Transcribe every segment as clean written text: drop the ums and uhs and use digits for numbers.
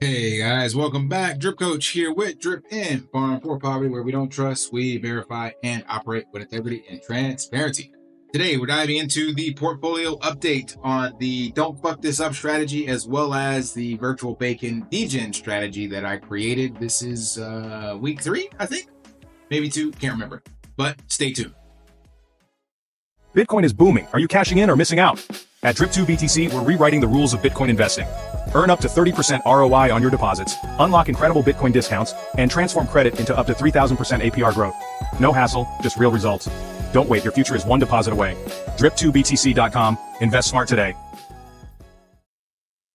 Hey guys, welcome back. Drip Coach here with Drip and Farm for Poverty, where we don't trust, we verify, and operate with integrity and transparency. Today, we're diving into the portfolio update on the Don't Fuck This Up strategy, as well as the virtual bacon Degen strategy that I created. This is week 3, I think, maybe 2, can't remember, but stay tuned. Bitcoin is booming. Are you cashing in or missing out? At Drip2BTC, we're rewriting the rules of Bitcoin investing. Earn up to 30% ROI on your deposits, unlock incredible Bitcoin discounts, and transform credit into up to 3,000% APR growth. No hassle, just real results. Don't wait, your future is one deposit away. Drip2BTC.com. Invest smart today.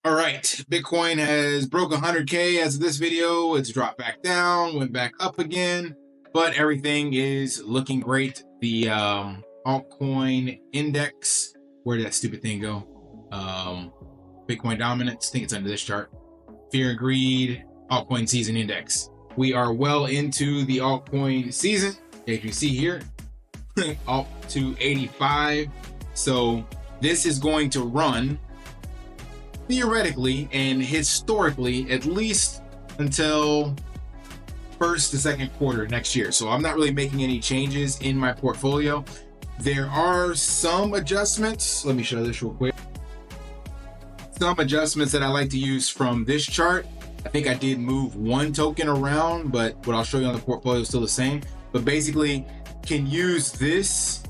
All right, Bitcoin has broke 100K as of this video. It's dropped back down, went back up again, but everything is looking great. The altcoin index, where did that stupid thing go? Bitcoin dominance, I think it's under this chart. Fear and greed, altcoin season index. We are well into the altcoin season. As you see here, up to 85. So this is going to run theoretically and historically at least until first to second quarter next year. So I'm not really making any changes in my portfolio. There are some adjustments. Let me show this real quick. Some adjustments that I like to use from this chart. I think I did move one token around, but what I'll show you on the portfolio is still the same. But basically, can use this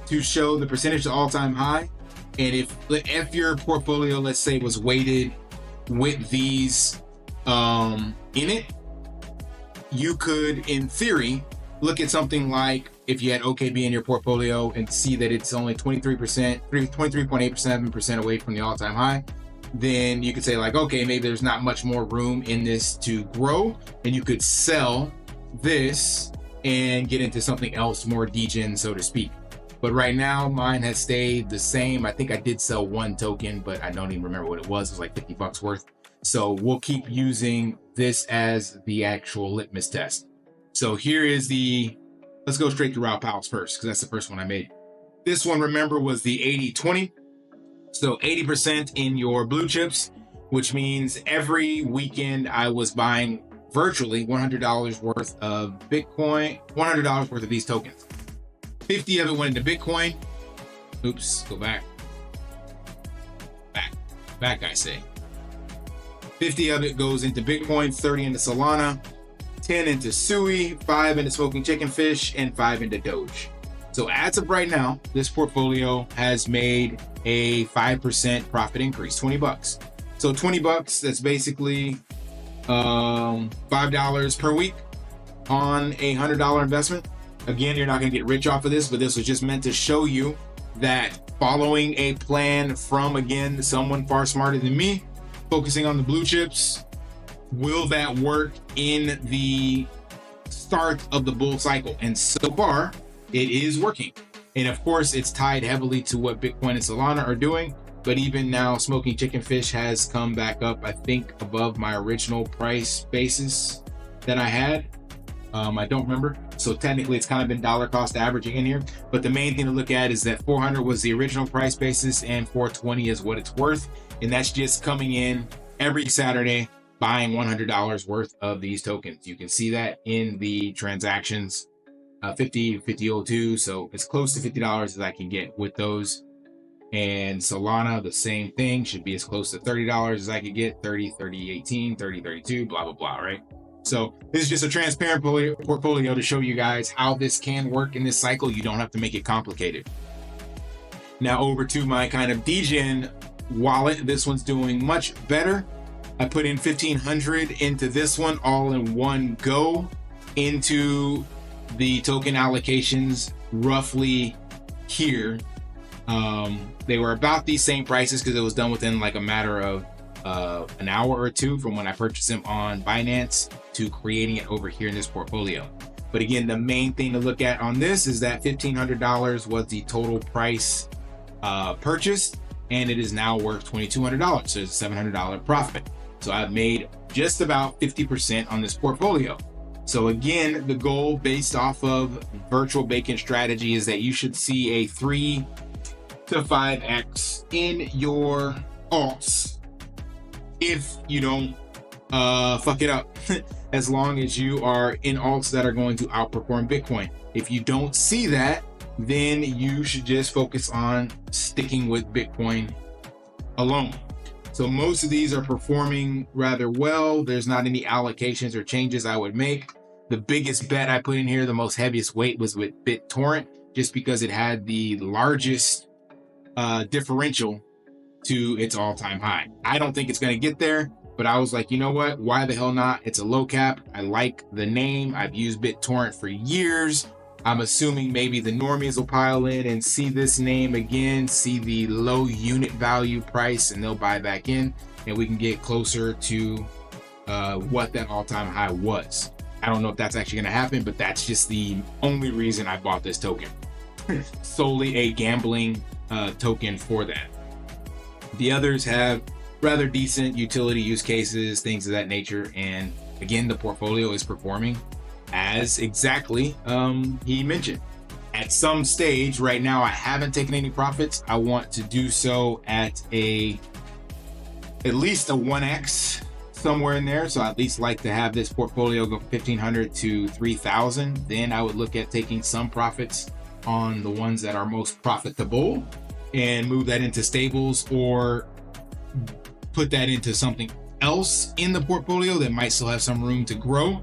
to show the percentage to all-time high. And if your portfolio, let's say, was weighted with these in it, you could, in theory, look at something like if you had OKB in your portfolio and see that it's only 23.87% away from the all-time high, then you could say like, okay, maybe there's not much more room in this to grow, and you could sell this and get into something else more degen, so to speak. But right now, mine has stayed the same. I think I did sell one token, but I don't even remember what it was. It was like 50 bucks worth. So we'll keep using this as the actual litmus test. So here is let's go straight to Raw Pals first, because that's the first one I made. This one, remember, was the 80-20. So 80% in your blue chips, which means every weekend I was buying virtually $100 worth of Bitcoin, $100 worth of these tokens. 50 of it went into Bitcoin. Oops, go back, I say. 50 of it goes into Bitcoin, 30 into Solana, 10 into Sui, 5 into Smoking Chicken Fish, and 5 into Doge. So as of right now, this portfolio has made a 5% profit increase, 20 bucks. So 20 bucks, that's basically $5 per week on a $100 investment. Again, you're not gonna get rich off of this, but this was just meant to show you that following a plan from, again, someone far smarter than me, focusing on the blue chips, will that work in the start of the bull cycle? And so far, it is working. And of course, it's tied heavily to what Bitcoin and Solana are doing. But even now, Smoking Chicken Fish has come back up, I think, above my original price basis that I had. I don't remember. So technically, it's kind of been dollar cost averaging in here. But the main thing to look at is that 400 was the original price basis and 420 is what it's worth. And that's just coming in every Saturday, buying $100 worth of these tokens. You can see that in the transactions. 50.02, so it's close to $50 as I can get with those. And Solana, the same thing, should be as close to $30 as I could get. 30.18, 30.32, blah blah blah, right? So this is just a transparent portfolio to show you guys how this can work in this cycle. You don't have to make it complicated. Now over to my kind of Degen wallet. This one's doing much better. I put in 1,500 into this one all in one go into the token allocations roughly here. They were about these same prices because it was done within like a matter of an hour or two from when I purchased them on Binance to creating it over here in this portfolio. But again, the main thing to look at on this is that $1,500 was the total price purchased, and it is now worth $2,200. So it's a $700 profit. So I've made just about 50% on this portfolio. So again, the goal based off of virtual bacon strategy is that you should see a 3 to 5x in your alts if you don't fuck it up as long as you are in alts that are going to outperform Bitcoin. If you don't see that, then you should just focus on sticking with Bitcoin alone. So most of these are performing rather well. There's not any allocations or changes I would make. The biggest bet I put in here, the most heaviest weight, was with BitTorrent, just because it had the largest differential to its all-time high. I don't think it's going to get there, but I was like, you know what? Why the hell not? It's a low cap. I like the name. I've used BitTorrent for years. I'm assuming maybe the normies will pile in and see this name again, see the low unit value price, and they'll buy back in, and we can get closer to what that all-time high was. I don't know if that's actually going to happen, but that's just the only reason I bought this token. Solely a gambling token for that. The others have rather decent utility use cases, things of that nature, and again, the portfolio is performing as exactly he mentioned. At some stage right now, I haven't taken any profits. I want to do so at least a 1x somewhere in there. So I at least like to have this portfolio go 1,500 to 3,000. Then I would look at taking some profits on the ones that are most profitable and move that into stables, or put that into something else in the portfolio that might still have some room to grow,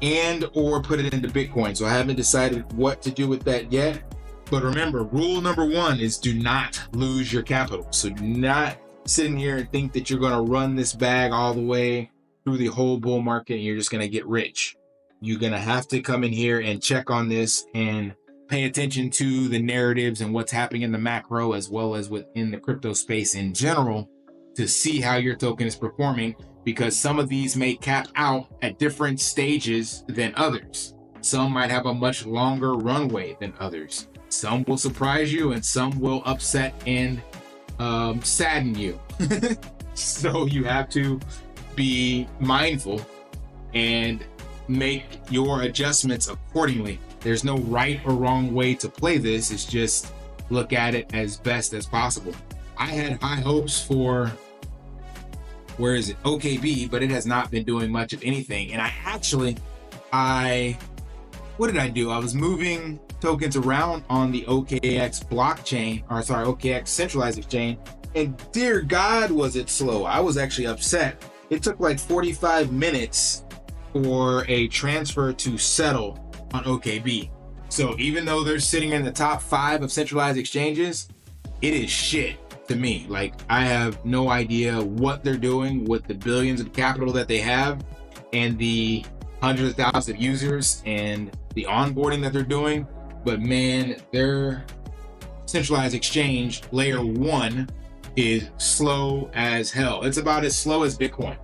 and or put it into Bitcoin. So I haven't decided what to do with that yet. But remember, rule number one is do not lose your capital. So do not sit in here and think that you're going to run this bag all the way through the whole bull market and you're just going to get rich. You're going to have to come in here and check on this and pay attention to the narratives and what's happening in the macro as well as within the crypto space in general to see how your token is performing, because some of these may cap out at different stages than others. Some might have a much longer runway than others. Some will surprise you and some will upset and sadden you. So you have to be mindful and make your adjustments accordingly. There's no right or wrong way to play this. It's just look at it as best as possible. I had high hopes for, where is it? OKB, but it has not been doing much of anything. And what did I do? I was moving tokens around on the OKX blockchain, OKX centralized exchange. And dear God, was it slow. I was actually upset. It took like 45 minutes for a transfer to settle on OKB. So even though they're sitting in the top 5 of centralized exchanges, it is shit to me. Like, I have no idea what they're doing with the billions of capital that they have and the hundreds of thousands of users and the onboarding that they're doing. But man, their centralized exchange layer 1 is slow as hell. It's about as slow as Bitcoin.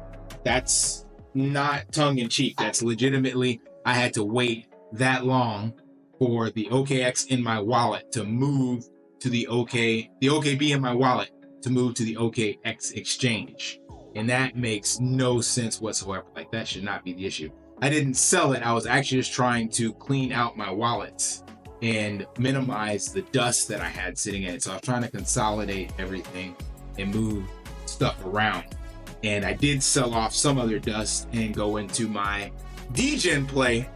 That's not tongue in cheek. That's legitimately, I had to wait that long for the OKX in my wallet to move to the OKB in my wallet to move to the OKX exchange. And that makes no sense whatsoever. Like, that should not be the issue. I didn't sell it. I was actually just trying to clean out my wallets and minimize the dust that I had sitting in it. So I was trying to consolidate everything and move stuff around. And I did sell off some other dust and go into my Degen play.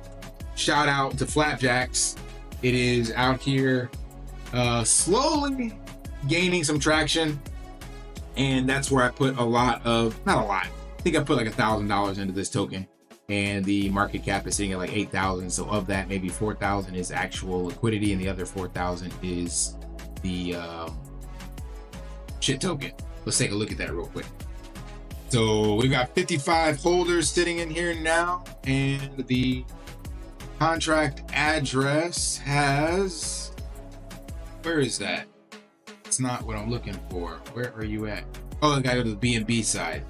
Shout out to Flapjacks. It is out here slowly gaining some traction. And that's where I put not a lot. I think I put like $1,000 into this token. And the market cap is sitting at like 8,000. So of that, maybe 4,000 is actual liquidity, and the other 4,000 is the shit token. Let's take a look at that real quick. So we've got 55 holders sitting in here now, and the contract address has, where is that? It's not what I'm looking for. Where are you at? Oh, I gotta go to the BNB side.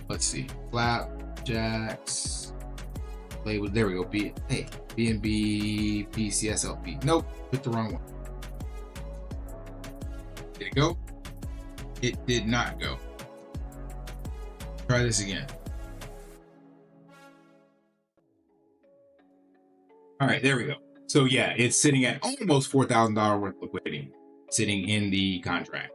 Let's see. Flapjacks. Label. There we go. BNB PCSLP. Nope. Picked the wrong one. Did it go? It did not go. Try this again. All right, there we go. So yeah, it's sitting at almost $4,000 worth of liquidity sitting in the contract.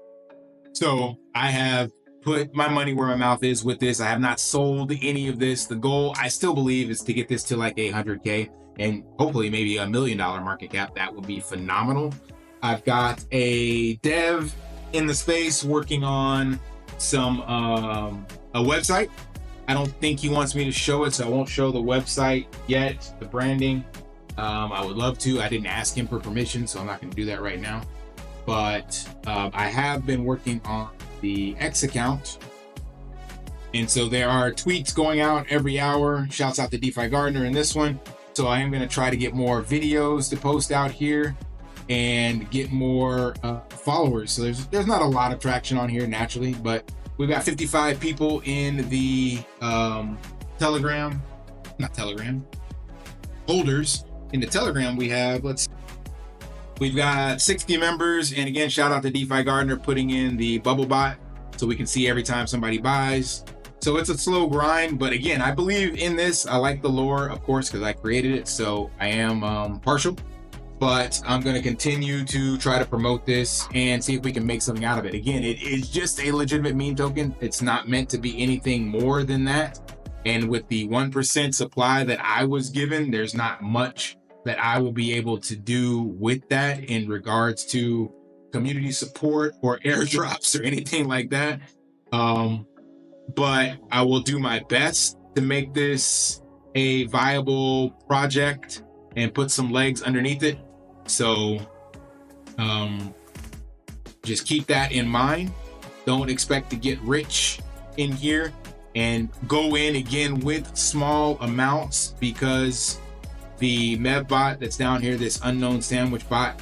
So I have put my money where my mouth is with this. I have not sold any of this. The goal, I still believe, is to get this to like 100K and hopefully maybe $1 million market cap. That would be phenomenal. I've got a dev in the space working on some a website. I don't think he wants me to show it, so I won't show the website yet, the branding. I would love to. I didn't ask him for permission, so I'm not going to do that right now. But I have been working on the X account. And so there are tweets going out every hour. Shouts out to DeFi Gardener in this one. So I am going to try to get more videos to post out here and get more followers. So there's not a lot of traction on here naturally, but we've got 55 people in the holders. In the Telegram, we've got 60 members. And again, shout out to DeFi Gardener putting in the bubble bot so we can see every time somebody buys. So it's a slow grind, but again, I believe in this. I like the lore, of course, because I created it. So I am partial, but I'm going to continue to try to promote this and see if we can make something out of it. Again, it is just a legitimate meme token. It's not meant to be anything more than that. And with the 1% supply that I was given, there's not much that I will be able to do with that in regards to community support or airdrops or anything like that. But I will do my best to make this a viable project and put some legs underneath it. So just keep that in mind. Don't expect to get rich in here, and go in again with small amounts, because the Mev bot that's down here, this unknown sandwich bot,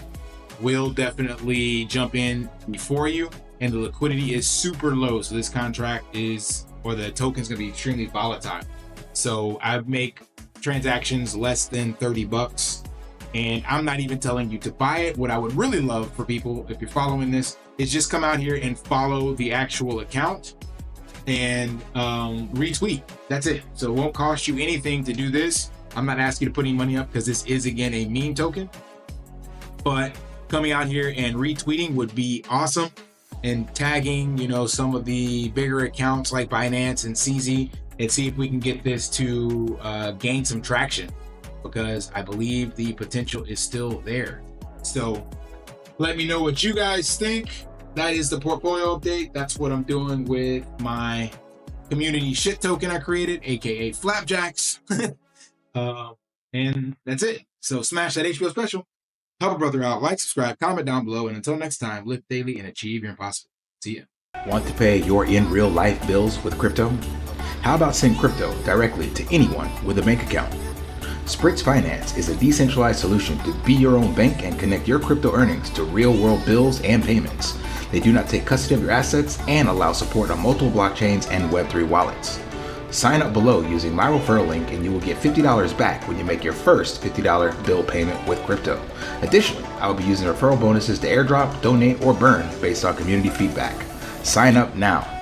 will definitely jump in before you, and the liquidity is super low. So this contract is, or the token is going to be extremely volatile. So I make transactions less than 30 bucks, and I'm not even telling you to buy it. What I would really love for people, if you're following this, is just come out here and follow the actual account and retweet. That's it. So it won't cost you anything to do this. I'm not asking you to put any money up because this is, again, a meme token, but coming out here and retweeting would be awesome, and tagging, some of the bigger accounts like Binance and CZ, and see if we can get this to gain some traction, because I believe the potential is still there. So let me know what you guys think. That is the portfolio update. That's what I'm doing with my community shit token I created, aka Flapjacks. And that's it. So smash that HBO special. Help a brother out. Like, subscribe, comment down below. And until next time, live daily and achieve your impossible. See ya. Want to pay your in real life bills with crypto? How about send crypto directly to anyone with a bank account? Spritz Finance is a decentralized solution to be your own bank and connect your crypto earnings to real world bills and payments. They do not take custody of your assets and allow support on multiple blockchains and Web3 wallets. Sign up below using my referral link and you will get $50 back when you make your first $50 bill payment with crypto. Additionally, I will be using referral bonuses to airdrop, donate, or burn based on community feedback. Sign up now.